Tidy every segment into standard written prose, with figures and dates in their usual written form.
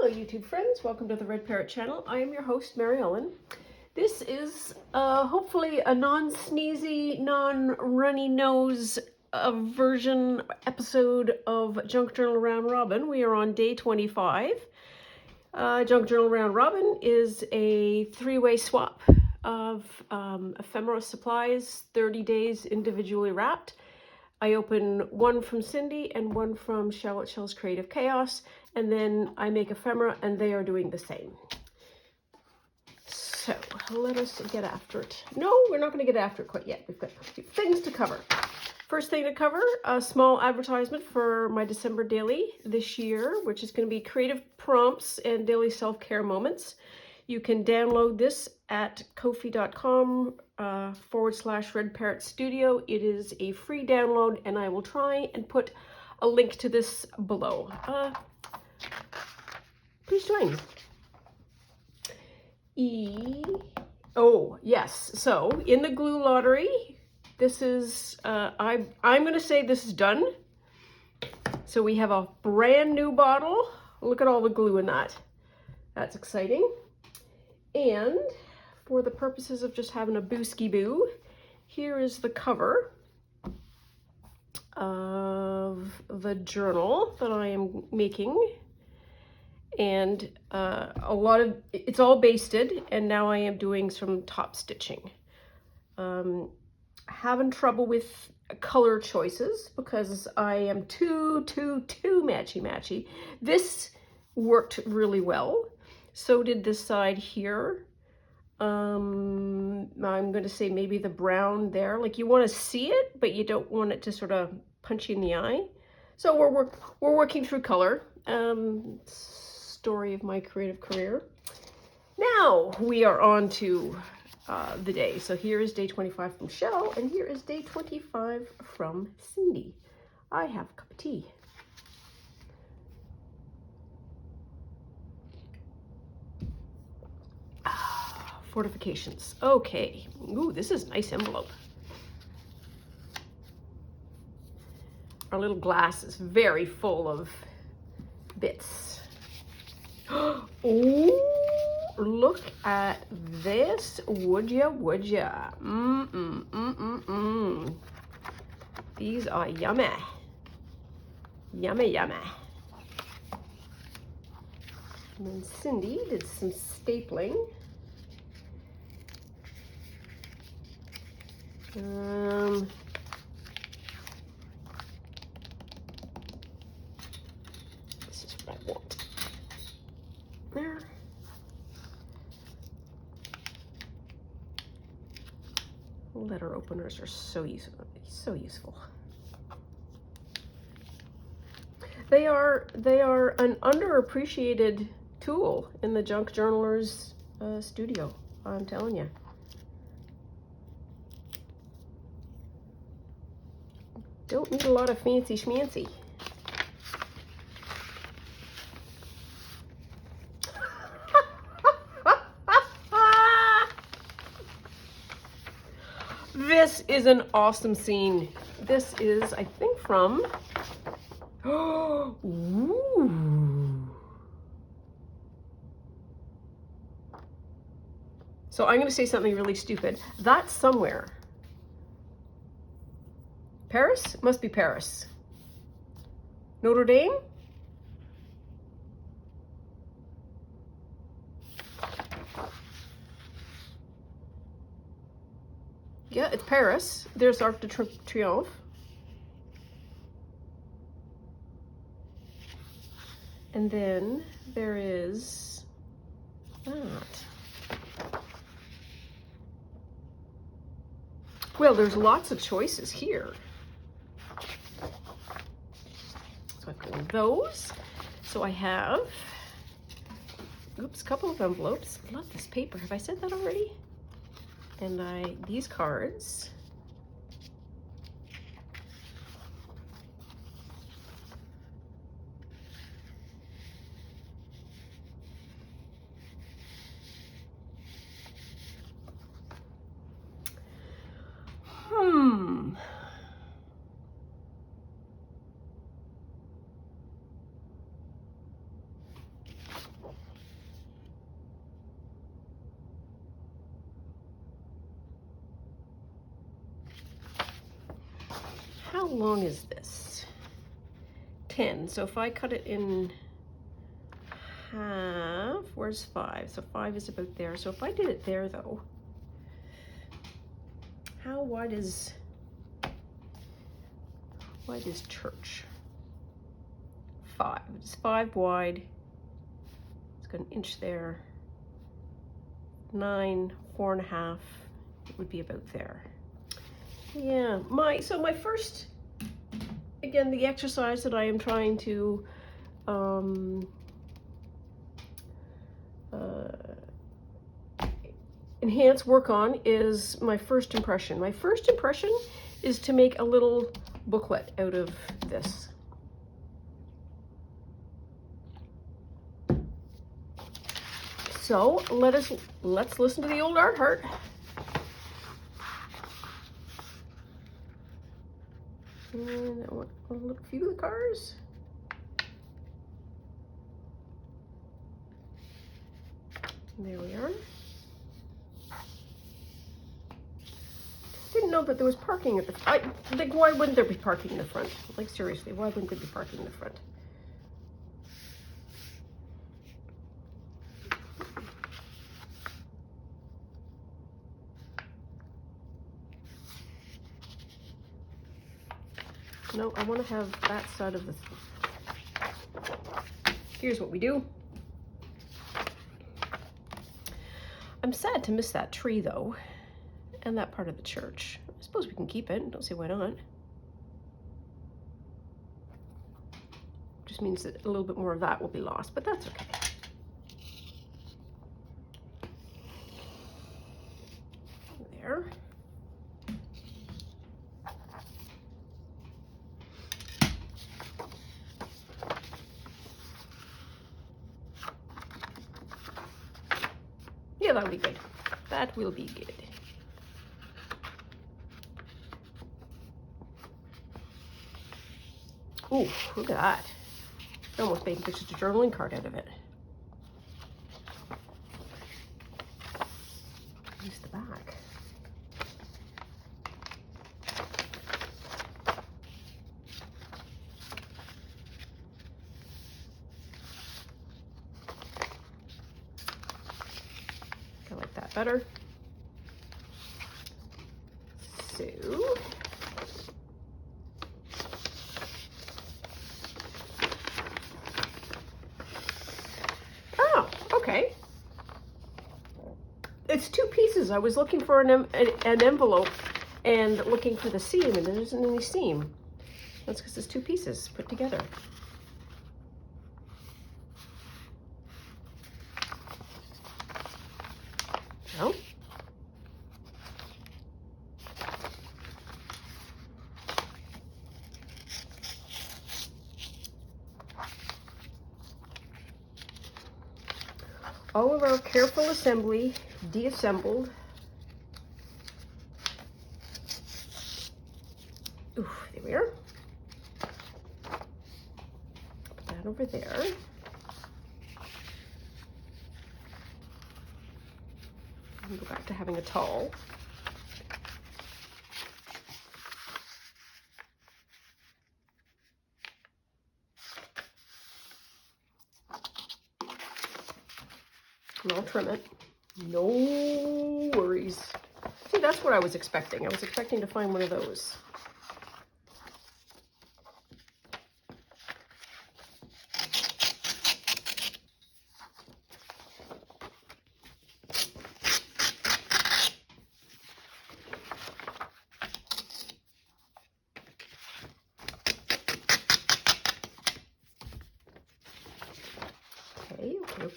Hello YouTube friends, welcome to the Red Parrot channel. I am your host, Mary Ellen. This is hopefully a non-sneezy, non-runny nose episode of Junk Journal Round Robin. We are on day 25. Junk Journal Round Robin is a three-way swap of ephemera supplies, 30 days individually wrapped. I open one from Cindy and one from Charlotte Shell's Creative Chaos, and then I make ephemera and they are doing the same. So let us get after it. No, we're not going to get after it quite yet. We've got a few things to cover. First thing to cover, a small advertisement for my December daily this year, which is going to be creative prompts and daily self-care moments. You can download this at ko-fi.com/Red Parrot Studio. It is a free download, and I will try and put a link to this below. Please join. Oh, yes. So, in the glue lottery, this is, I'm going to say this is done. So we have a brand new bottle. Look at all the glue in that. That's exciting. And for the purposes of just having a boo-ski-boo, here is the cover of the journal that I am making. And it's all basted, and now I am doing some top stitching. Having trouble with color choices because I am too matchy-matchy. This worked really well. So did this side here. I'm going to say maybe the brown there. Like, you want to see it, but you don't want it to sort of punch you in the eye. So we're working through color. Story of my creative career. Now we are on to the day. So here is day 25 from Shell, and here is day 25 from Cindy. I have a cup of tea. Fortifications. Okay. Ooh, this is a nice envelope. Our little glass is very full of bits. Ooh, look at this. Would ya? These are yummy. Yummy. And then Cindy did some stapling. This is what I want. There. Letter openers are so useful. They are an underappreciated tool in the Junk Journaler's studio. I'm telling you. Don't need a lot of fancy schmancy. This is an awesome scene. This is, I think, from... Ooh. So I'm going to say something really stupid. That's somewhere. Paris? Must be Paris. Notre Dame? Yeah, it's Paris. There's Arc de Triomphe. And then there is that. Well, there's lots of choices here. So I've got those. So I have, oops, a couple of envelopes. I love this paper. Have I said that already? And these cards. how long is this? 10. So if I cut it in half, where's 5? So 5 is about there. So if I did it there though, how wide is church? 5. It's 5 wide. It's got an inch there. 9, 4.5. It would be about there. Yeah, so my first, again, the exercise that I am trying to enhance work on is my first impression. My first impression is to make a little booklet out of this. So let's listen to the old art heart. And I want a little few of the cars. There we are. Didn't know that there was parking at the front. Like, why wouldn't there be parking in the front? Like, seriously, why wouldn't there be parking in the front? No, I want to have that side of the... Here's what we do. I'm sad to miss that tree, though, and that part of the church. I suppose we can keep it. Don't see why not. Just means that a little bit more of that will be lost, but that's okay. There. Yeah, that'll be good. That will be good. Ooh, look at that. I almost made just a journaling card out of it. Use the back. I like that better. So, oh, okay. It's 2 pieces. I was looking for an envelope and looking for the seam, and there isn't any seam. That's because it's 2 pieces put together. No. All of our careful assembly deassembled. Ooh, there we are. Put that over there. And go back to having a towel. And I'll trim it. No worries. See, that's what I was expecting. I was expecting to find one of those.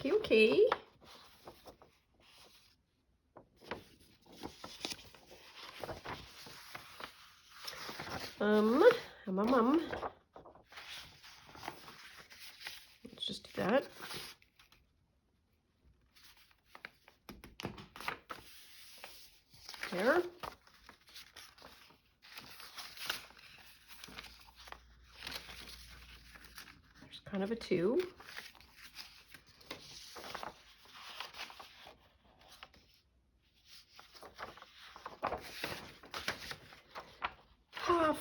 Okay. Let's just do that. There. There's kind of a 2.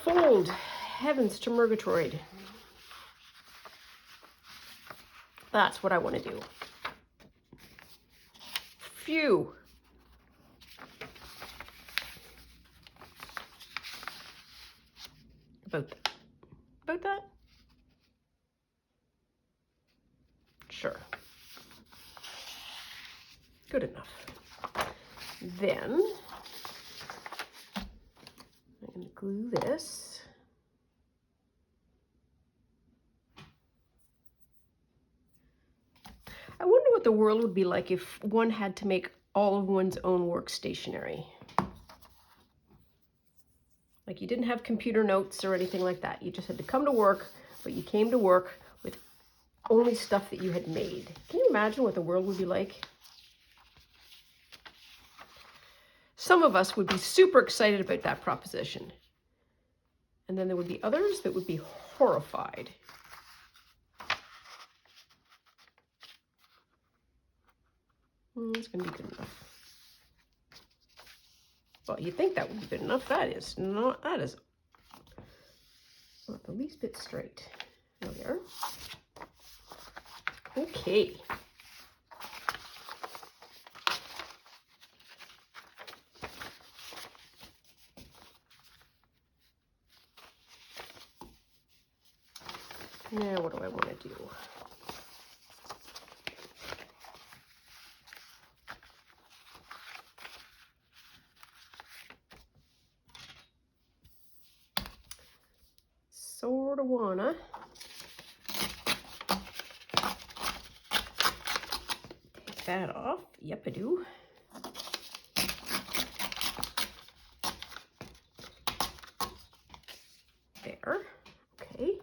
Fold. heavens to Murgatroyd. That's what I want to do. Phew. About that? Sure. Good enough. Then I'm going to glue this. I wonder what the world would be like if one had to make all of one's own work stationery. Like you didn't have computer notes or anything like that. You just had to come to work, but you came to work with only stuff that you had made. Can you imagine what the world would be like? Some of us would be super excited about that proposition. And then there would be others that would be horrified. It's going to be good enough. Well, you think that would be good enough. That is not the least bit straight. There we are. Okay. Now what do I want to do? Sort of wanna take that off. Yep, I do. There. Okay.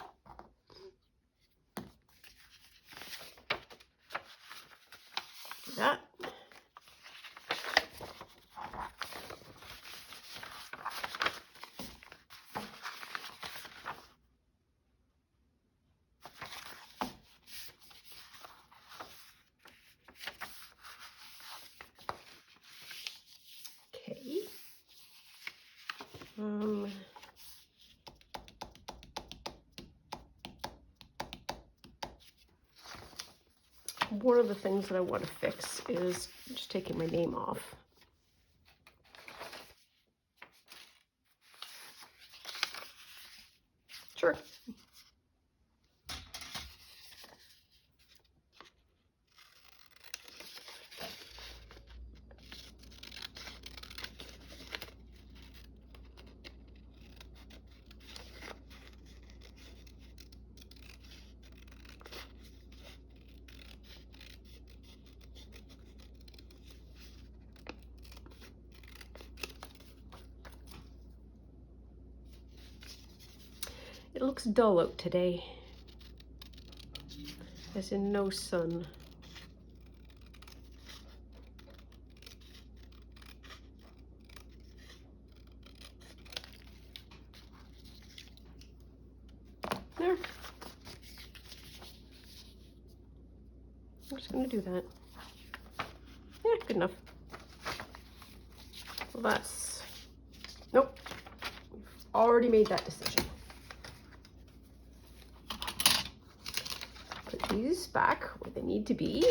Do that. Okay. One of the things that I want to fix is just taking my name off. Sure. It looks dull out today, as in no sun. There. I'm just going to do that. Yeah, good enough. Well, that's... Nope. We've already made that decision. Put these back where they need to be.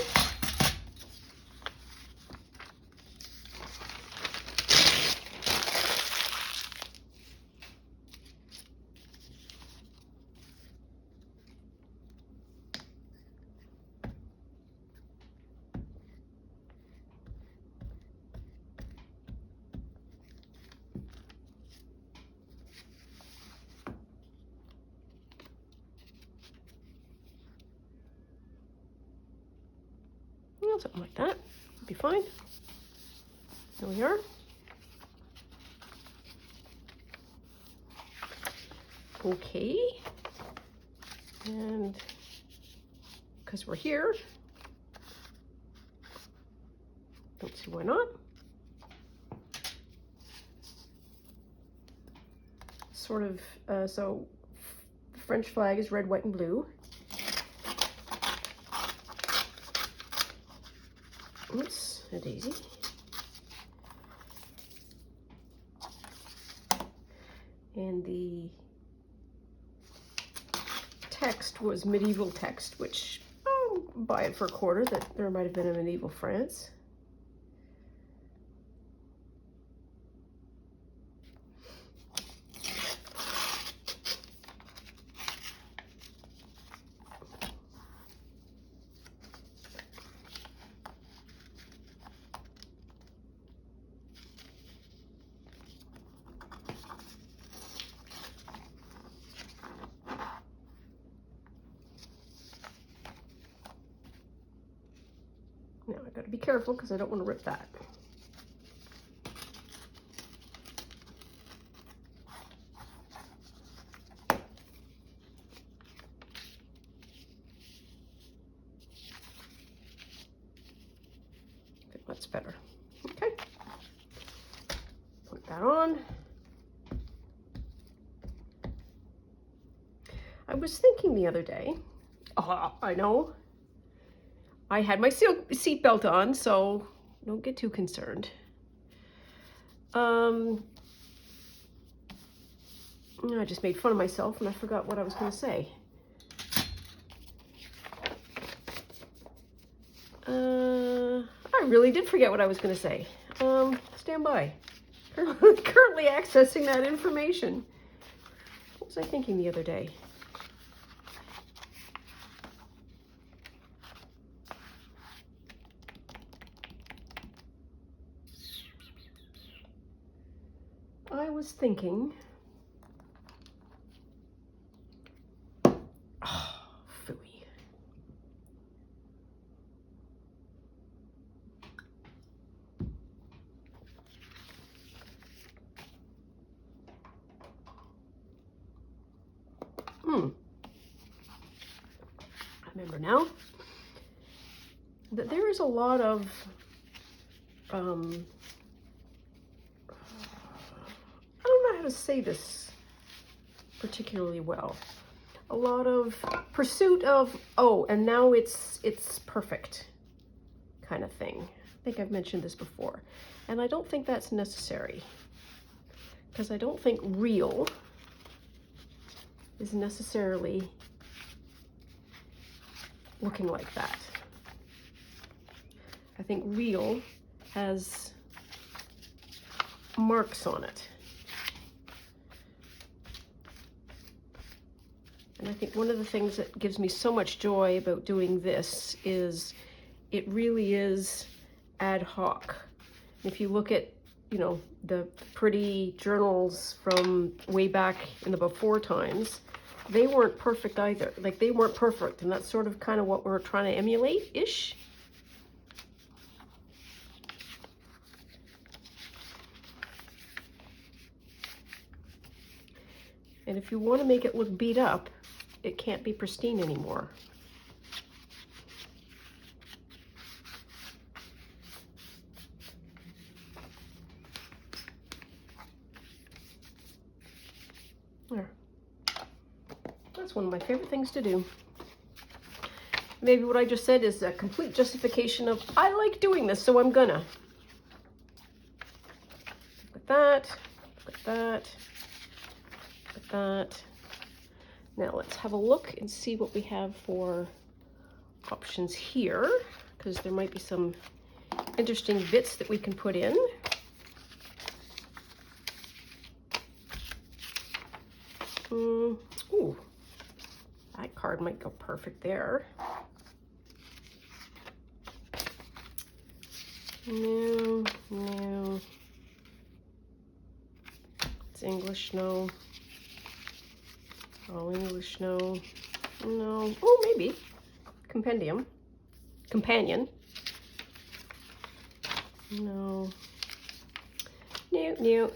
Something like that would be fine. There we are. Okay. And because we're here, don't see why not. Sort of, so the French flag is red, white, and blue. Oops, a daisy. And the text was medieval text, which I'll buy it for a quarter, that there might have been a medieval France. Now I gotta be careful because I don't want to rip that. Okay, that's better. Okay. Put that on. I was thinking the other day, I know, I had my seatbelt on, so don't get too concerned. I just made fun of myself and I forgot what I was going to say. I really did forget what I was going to say. Stand by. Currently accessing that information. What was I thinking the other day? I was thinking, oh, phooey. I remember now that there is a lot of I don't know how to say this particularly well. A lot of pursuit of, oh, and now it's perfect kind of thing. I think I've mentioned this before. And I don't think that's necessary, because I don't think real is necessarily looking like that. I think real has marks on it. And I think one of the things that gives me so much joy about doing this is it really is ad hoc. If you look at, you know, the pretty journals from way back in the before times, they weren't perfect either. Like, they weren't perfect, and that's sort of kind of what we're trying to emulate-ish. And if you want to make it look beat up, it can't be pristine anymore. There. That's one of my favorite things to do. Maybe what I just said is a complete justification of, I like doing this, so I'm gonna. Look at that, look at that, look at that. Now let's have a look and see what we have for options here, because there might be some interesting bits that we can put in. Ooh, that card might go perfect there. No, no. It's English, no. All English, no. No. Oh, maybe. Compendium. Companion. No. No, no.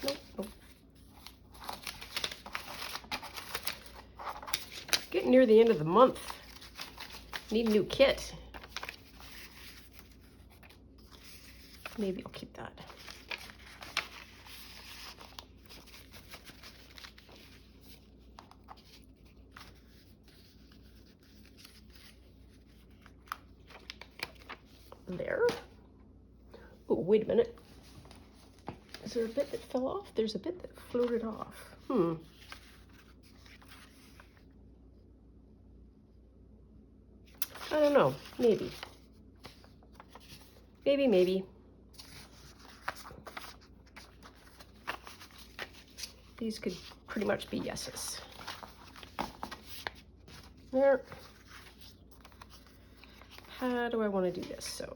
Nope, nope. Getting near the end of the month. Need a new kit. Maybe I'll keep that. There. Ooh, wait a minute. Is there a bit that fell off? There's a bit that floated off. I don't know, maybe. Maybe. These could pretty much be yeses. There. How do I want to do this? So,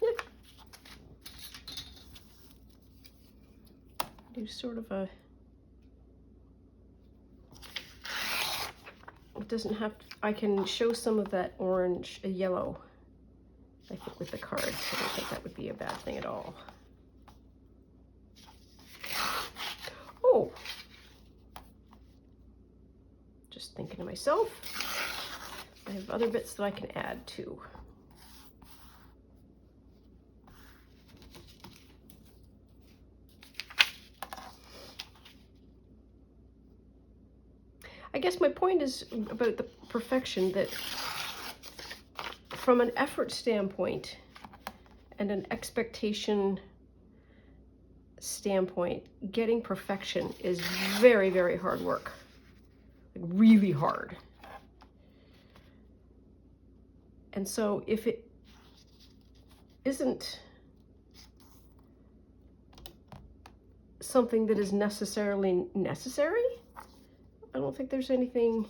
yeah. Do sort of a, it doesn't have to, I can show some of that orange, yellow, I think, with the cards. I don't think that would be a bad thing at all. Oh, just thinking to myself, I have other bits that I can add too. I guess my point is about the perfection, that from an effort standpoint and an expectation standpoint, getting perfection is very, very hard work. Like, really hard. And so if it isn't something that is necessarily necessary, I don't think there's anything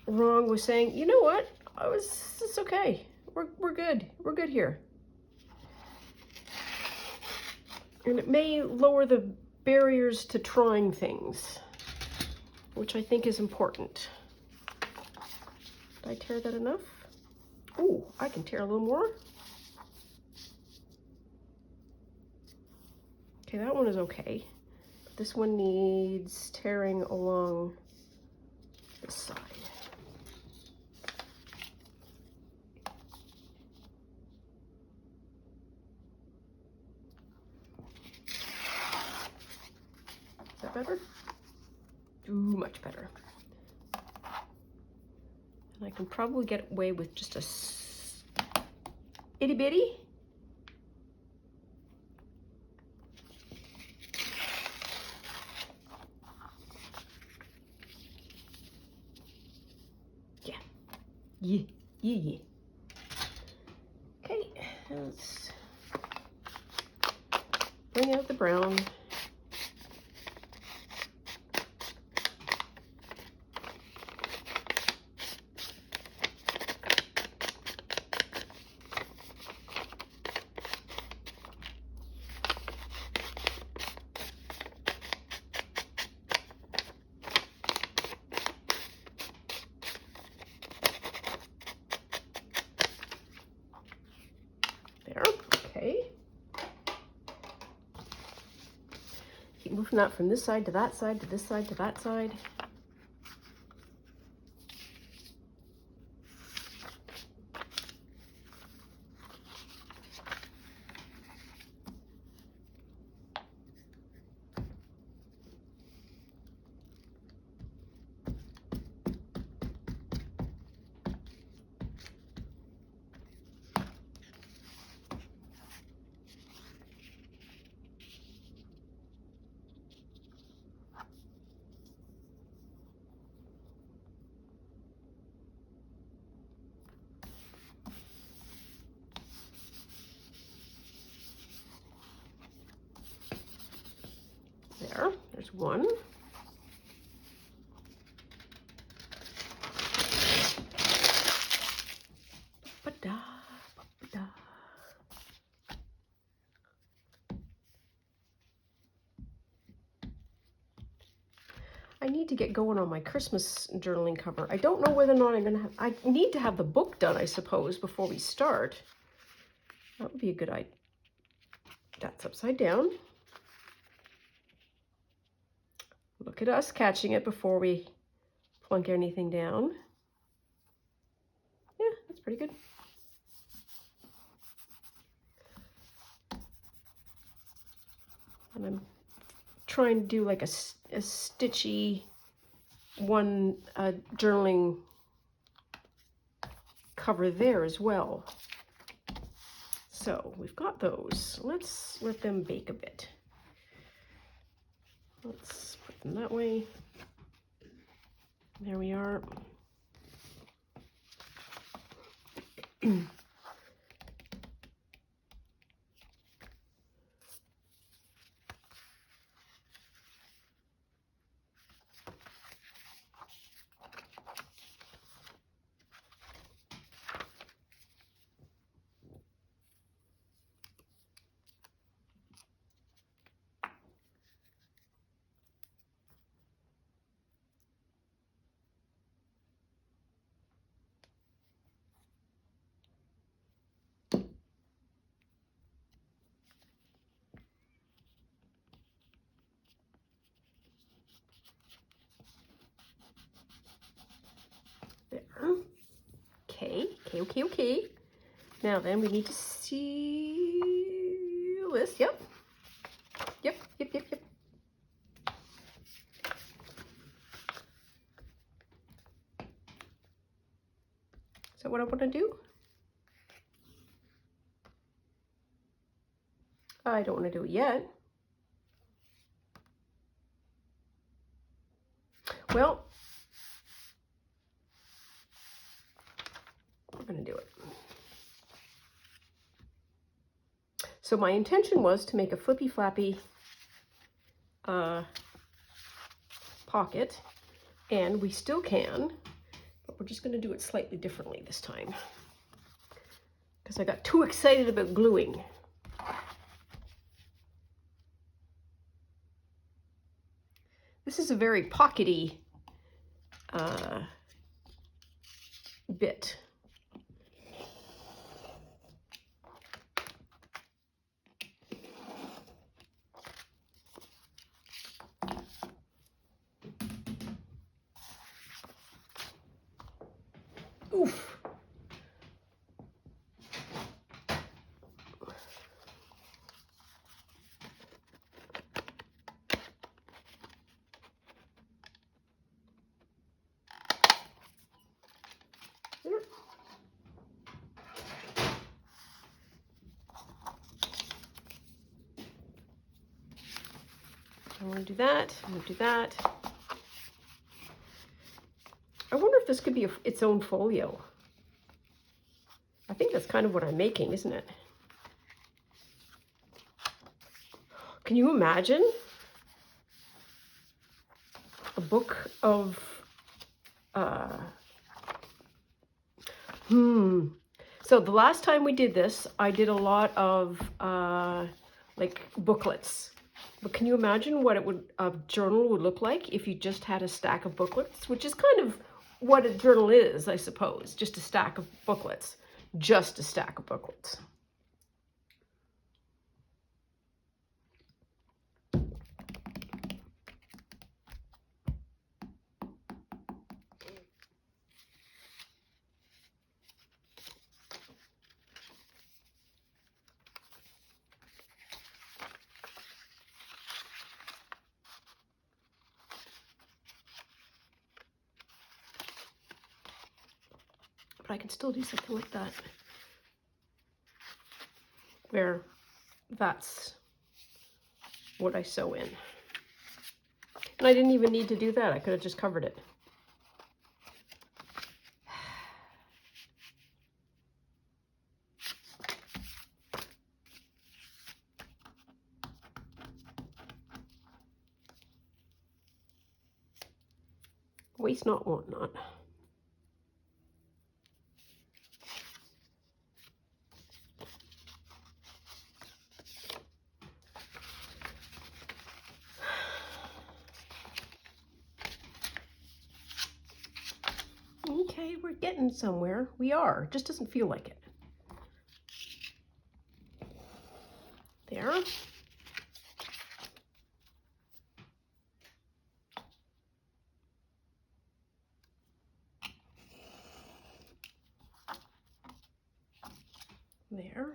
wrong with saying, you know what, it's okay. We're good. We're good here. And it may lower the barriers to trying things, which I think is important. Did I tear that enough? Oh, I can tear a little more. Okay, that one is okay. But this one needs tearing along this side. Is that better? Ooh, much better. And I can probably get away with just a itty bitty. Yeah. Okay, let's bring out the brown. Okay. Keep moving that from this side to that side to this side to that side. There's one. I need to get going on my Christmas journaling cover. I don't know whether or not I'm going to have, I need to have the book done, I suppose, before we start. That would be a good idea. That's upside down. Look at us catching it before we plunk anything down. Yeah, that's pretty good. And I'm trying to do like a stitchy one journaling cover there as well. So we've got those. Let's let them bake a bit. Let's put them that way. There we are. There. Okay. Now then, we need to seal this. Yep. So what I want to do? I don't want to do it yet. Well, we're going to do it. So my intention was to make a flippy flappy pocket, and we still can, but we're just going to do it slightly differently this time because I got too excited about gluing. This is a very pockety bit. Oof. I'm going to do that. I'm going to do that. I wonder if this could be its own folio. I think that's kind of what I'm making, isn't it? Can you imagine a book of So the last time we did this, I did a lot of like booklets. But can you imagine what a journal would look like if you just had a stack of booklets, which is kind of what a journal is, I suppose, just a stack of booklets, just a stack of booklets. But I can still do something like that, where that's what I sew in. And I didn't even need to do that. I could have just covered it. Waste not, want not. Okay, we're getting somewhere. We are. It just doesn't feel like it. There. There.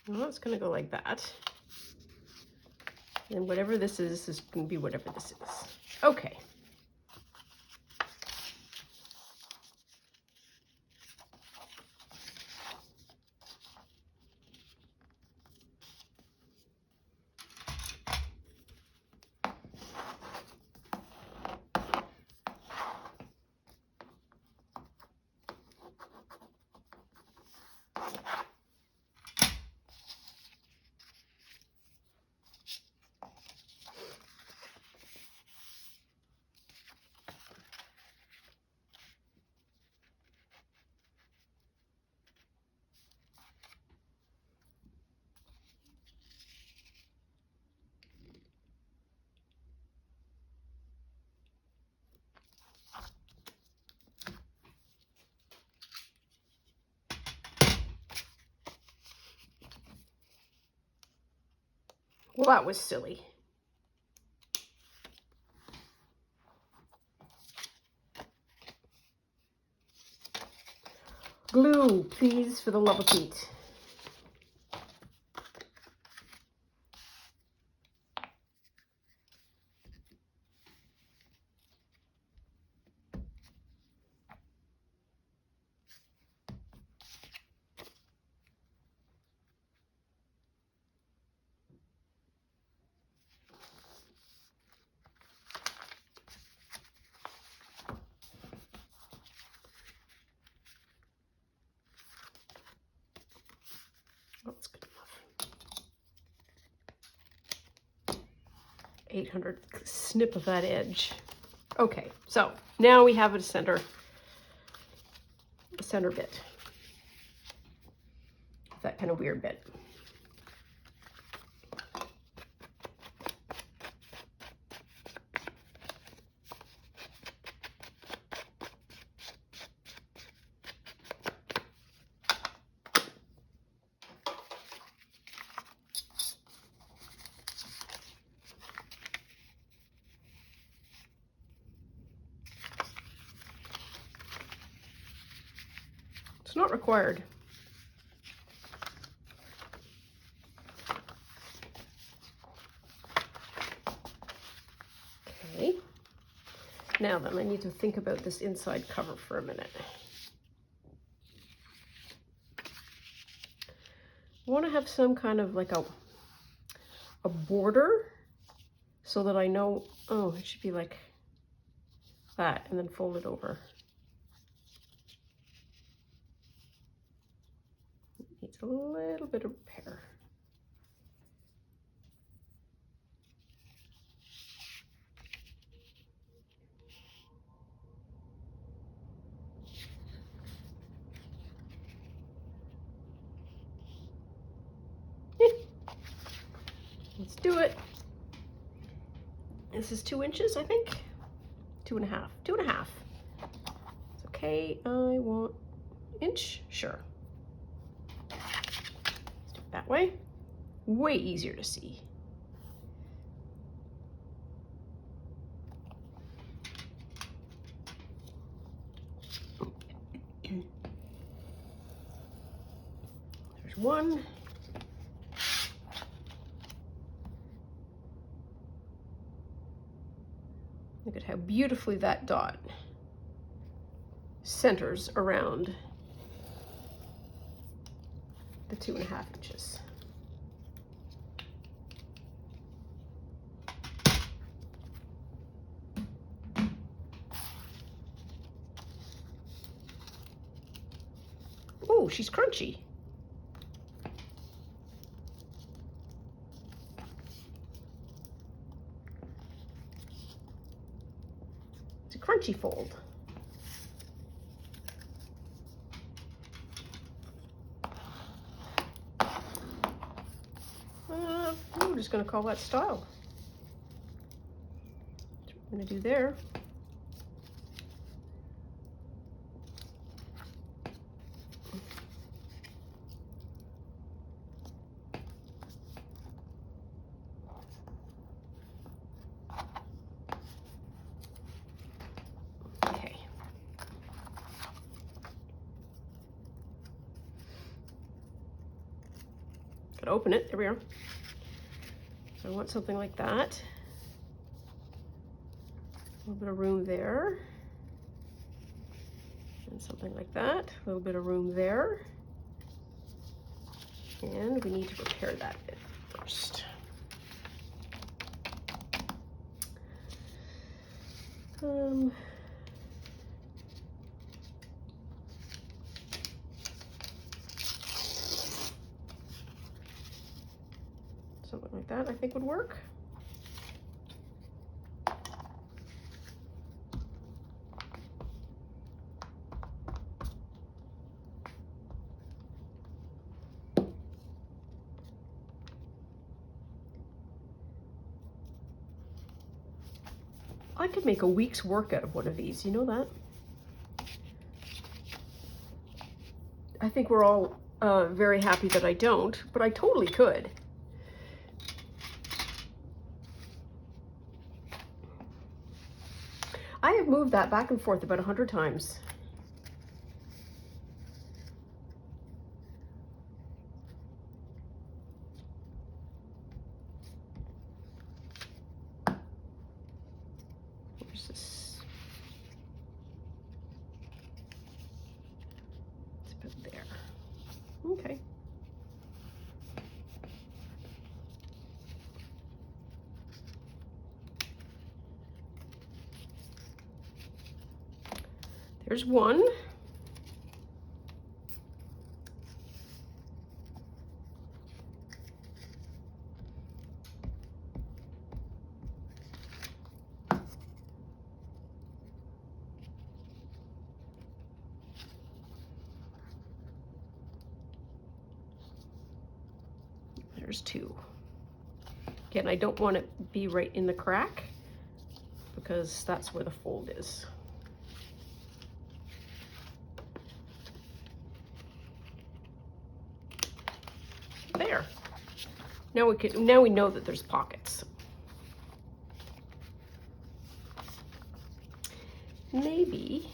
Well, it's going to go like that. And whatever this is going to be whatever this is. Okay. Well, that was silly. Glue, please, for the love of Pete. That's good enough. 800 snip of that edge. Okay, so now we have a center bit. That kind of weird bit. It's not required. Okay. Now then, I need to think about this inside cover for a minute. I want to have some kind of like a border so that I know, oh, it should be like that, and then fold it over. Needs a little bit of repair. Let's do it. This is 2 inches, I think. 2.5. 2.5. It's okay. I want inch. Sure. Let's do it that way. Way easier to see. There's one. Look at how beautifully that dot centers around the 2.5 inches. Oh, she's crunchy. It's a crunchy fold. I'm just going to call that style. That's what I'm going to do there. Okay. Gotta open it. There we are. So I want something like that. A little bit of room there. And something like that. A little bit of room there. And we need to prepare that bit first. Something like that I think would work. I could make a week's work out of one of these, you know that? I think we're all very happy that I don't, but I totally could. I have moved that back and forth about 100 times. Where's this? It's about there. Okay. There's one. There's two. Again, I don't want it to be right in the crack because that's where the fold is. There. Now we know that there's pockets. Maybe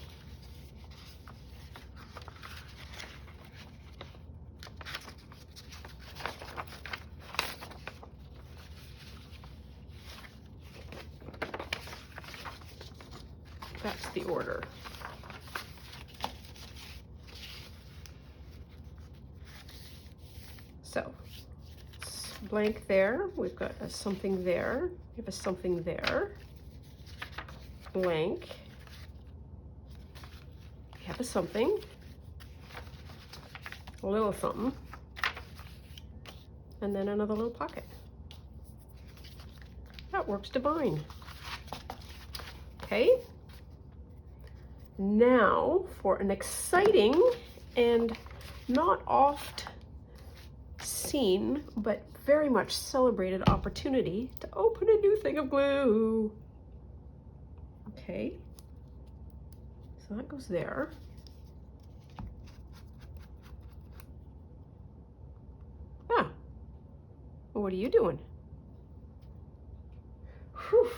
that's the order. So it's blank there. We've got a something there. We have a something there. Blank. We have a something. A little something. And then another little pocket. That works divine. Okay. Now for an exciting and not oft seen, but very much celebrated opportunity to open a new thing of glue. Okay, so that goes there. Ah, well, what are you doing? Whew.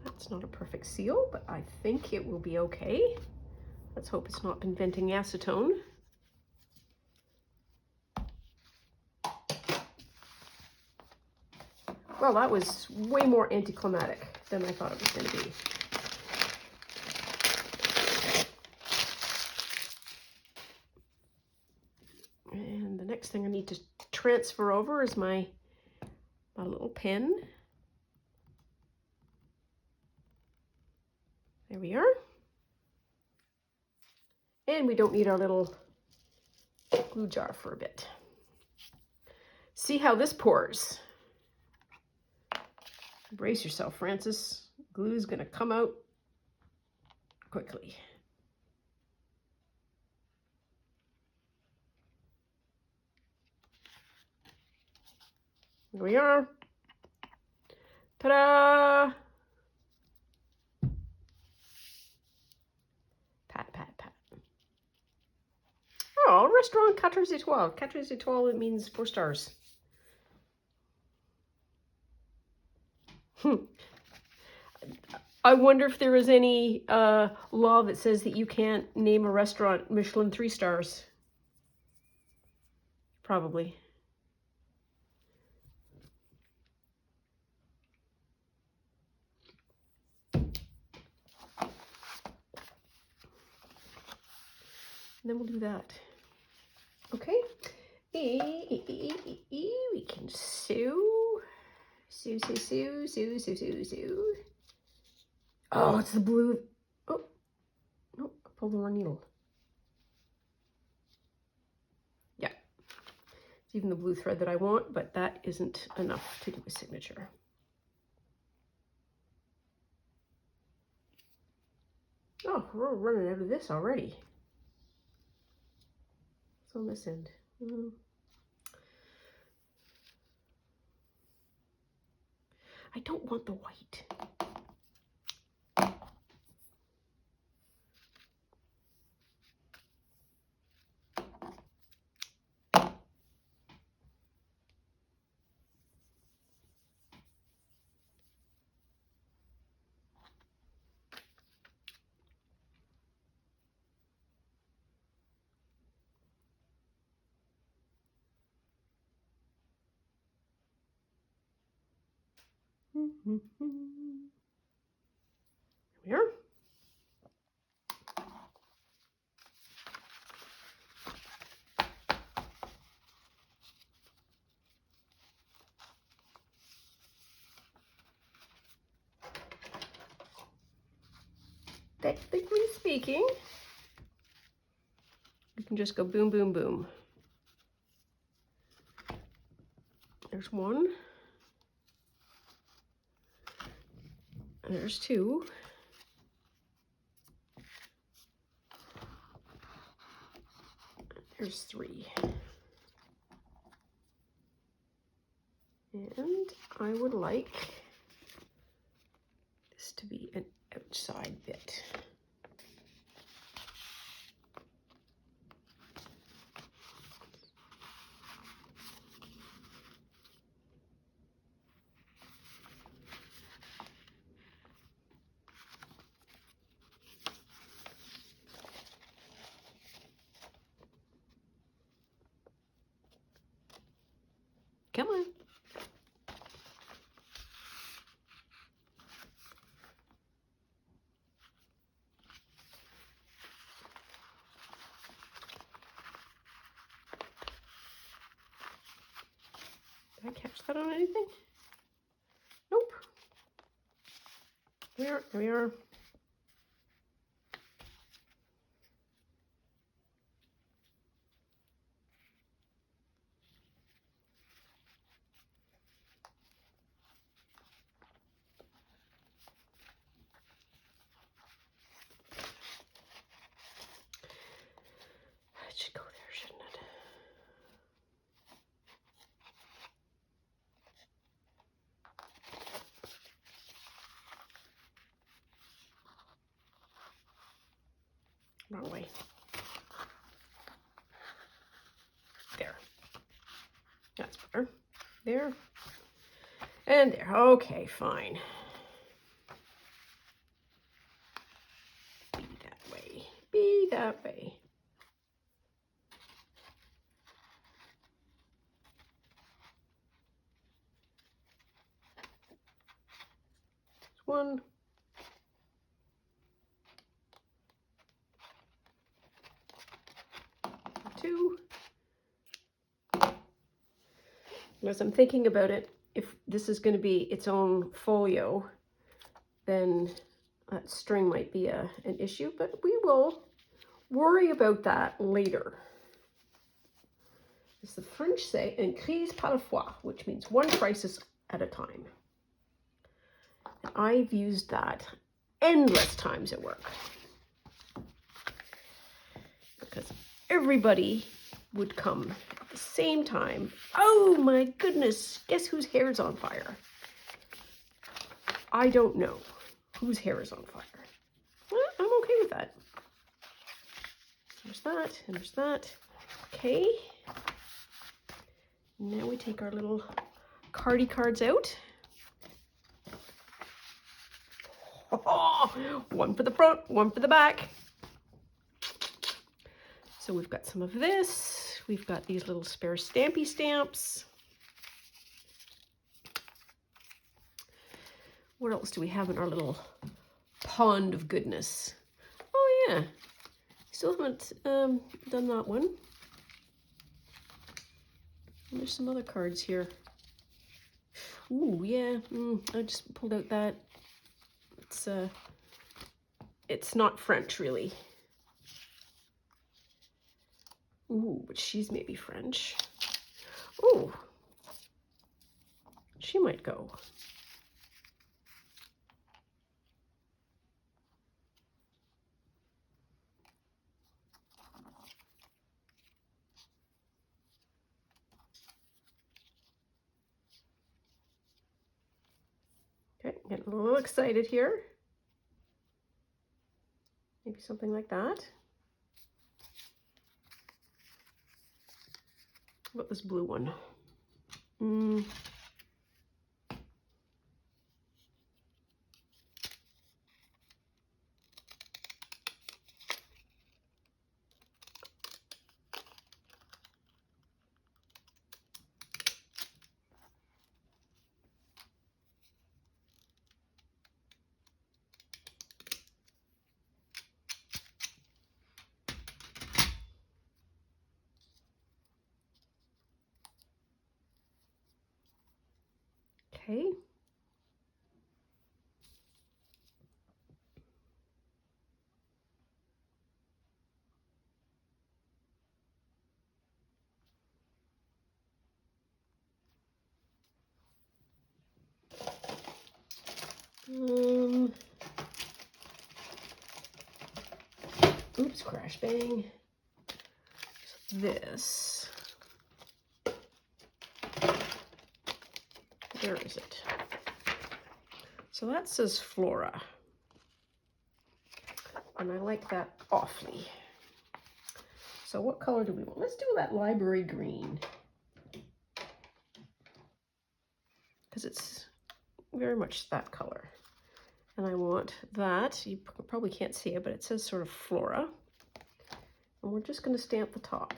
That's not a perfect seal, but I think it will be okay. Let's hope it's not been venting acetone. Well, that was way more anticlimactic than I thought it was going to be. And the next thing I need to transfer over is my little pen. There we are. And we don't need our little glue jar for a bit. See how this pours. Brace yourself, Francis. Glue is going to come out quickly. Here we are. Ta-da! Pat, pat, pat. Oh, restaurant 4 étoiles. 4 étoiles, it means 4 stars. I wonder if there is any law that says that you can't name a restaurant Michelin 3 stars. Probably. And then we'll do that. Okay. We can sew. Sew. Oh, it's the blue. Oh, no, I pulled the wrong needle. Yeah. It's even the blue thread that I want, but that isn't enough to do a signature. Oh, we're running out of this already. It's on this end. I don't want the white. There we are. Technically speaking, you can just go boom, boom, boom. There's one. There's two. There's three. And I would like this to be an outside bit. Come on. Did I catch that on anything? Nope. There we are. It should go there, shouldn't it? Wrong way. There. That's better. There. And there. Okay, fine. Be that way. Be that way. One. Two. As I'm thinking about it, if this is going to be its own folio, then that string might be an issue, but we will worry about that later. As the French say, une crise par la fois, which means one crisis at a time. And I've used that endless times at work. Because everybody would come at the same time. Oh my goodness, guess whose hair is on fire? I don't know whose hair is on fire. Well, I'm okay with that. There's that, and there's that. Okay. Now we take our little cardy cards out. Oh, One for the front, one for the back. So we've got some of this. We've got these little spare stampy stamps. What else do we have in our little pond of goodness? Oh yeah, still haven't done that one. And there's some other cards here. Ooh, yeah, I just pulled out that. It's not French, really. Ooh, but she's maybe French. Ooh, she might go. Okay, getting a little excited here. Maybe something like that. What about this blue one? Okay. Oops, crash bang. So this. Where is it? So that says Flora. And I like that awfully. So what color do we want? Let's do that library green. Because it's very much that color. And I want that. You probably can't see it, but it says sort of Flora. And we're just going to stamp the top.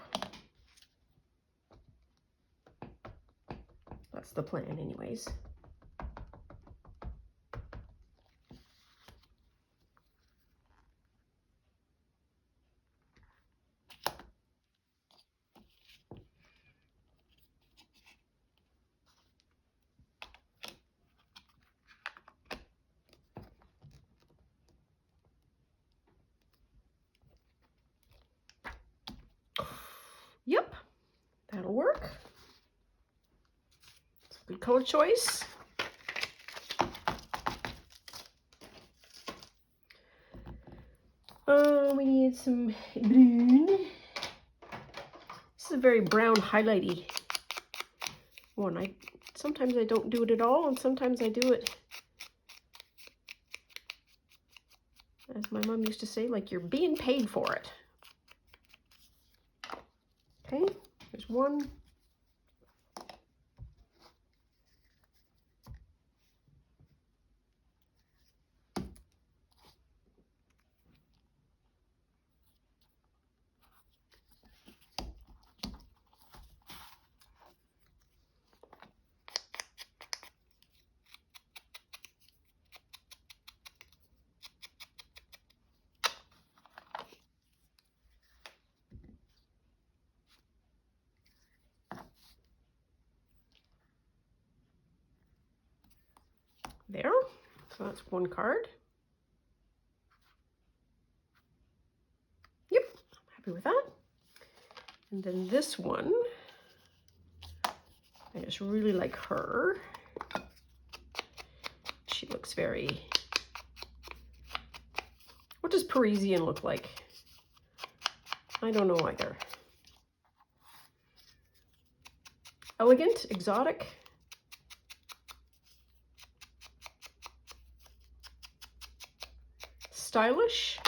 That's the plan anyways. Yep, that'll work. It's a good color choice. We need some brown. This is a very brown highlighty one. Sometimes I don't do it at all, and sometimes I do it, as my mom used to say, like you're being paid for it. Okay, there's one. There, so that's one card. Yep, I'm happy with that. And then this one, I just really like her. She looks very, what does Parisian look like? I don't know either. Elegant, exotic. Stylish.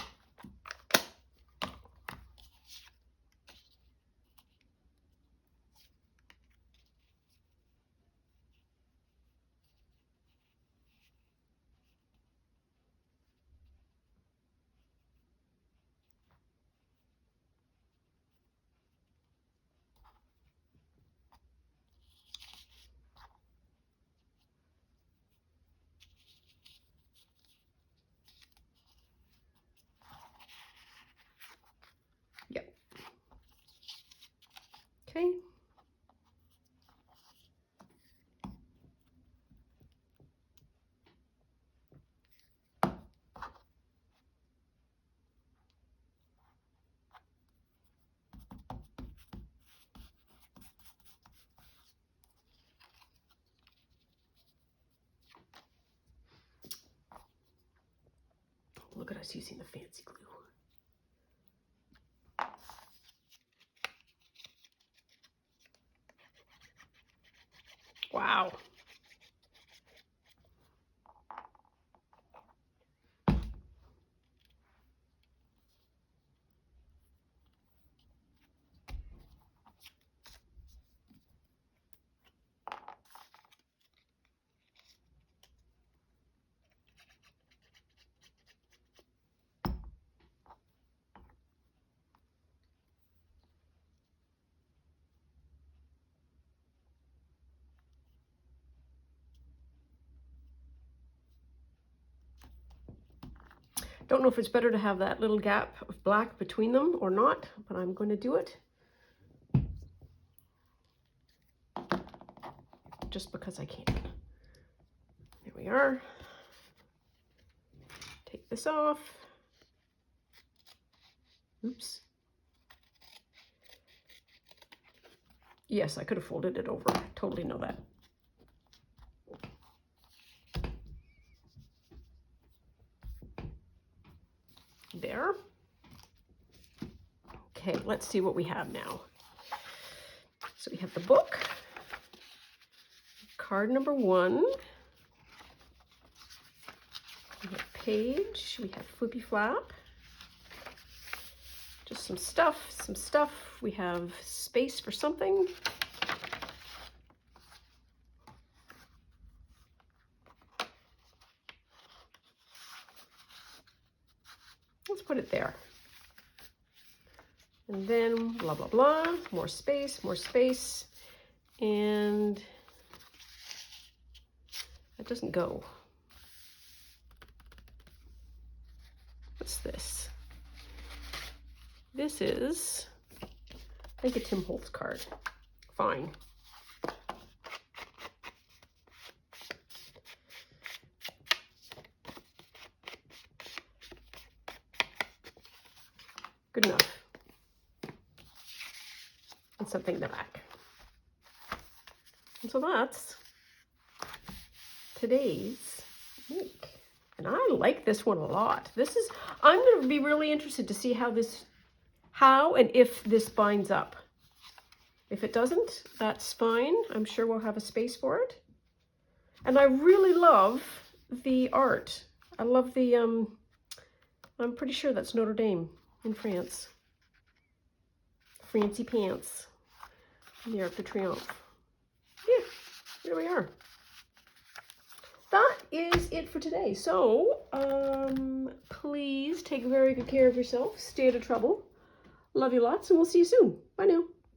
look at us using the fancy glue. Wow. Don't know if it's better to have that little gap of black between them or not, but I'm going to do it. Just because I can. There we are. Take this off. Oops. Yes, I could have folded it over. I totally know that. There. Okay, let's see what we have now. So we have the book, card number 1, we have page, we have flippy flap, just some stuff, we have space for something. Let's put it there. And then blah, blah, blah, more space, and that doesn't go. What's this? This is, I think, a Tim Holtz card. Fine. Good enough. And something in the back. And so that's today's make. And I like this one a lot. This is, I'm going to be really interested to see how and if this binds up. If it doesn't, that's fine. I'm sure we'll have a space for it. And I really love the art. I love the, I'm pretty sure that's Notre Dame in France. Fancy pants. The Arc de Triomphe. Yeah, there we are. That is it for today. So, please take very good care of yourself. Stay out of trouble. Love you lots, and we'll see you soon. Bye now.